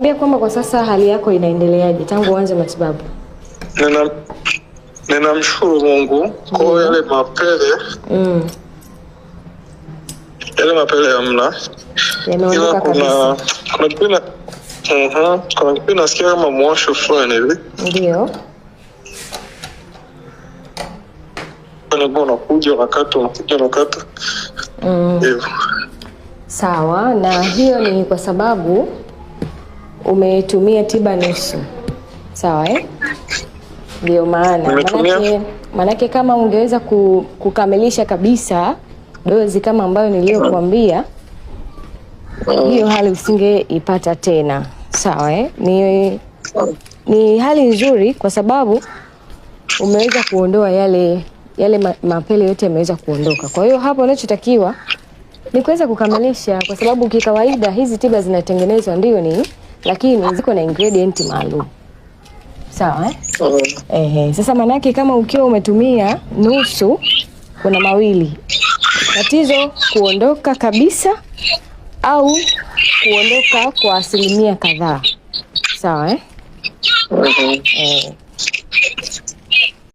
niambia kwamba kwa sasa hali yako inaendeleaje tangu uanze matibabu? Ninamshukuru Mungu kwa yale mapele. Yale mapele hamna. Yameondoka kabisa. Kuna kipindi nasikia kama mwasho fulani hivi. Ndio. Unakuja unakata. Sawa, na hiyo ni kwa sababu umetumia tiba nusu. Sawa Ndio manake kama ungeweza kukamilisha kabisa dozi kama ambayo niliyokuambia, hiyo hali usingeipata tena. Sawa Ni hali nzuri kwa sababu umeweza kuondoa yale mapele yote yameweza kuondoka. Kwa hiyo hapo unachotakiwa ni kuweza kukamilisha, kwa sababu kikawaida hizi tiba zinatengenezwa lakini ziko na ingredient maalum. Sawa Sasa manake kama ukiwa umetumia nusu, kuna mawili. Tatizo kuondoka kabisa au kuondoka kwa asilimia kadhaa. Sawa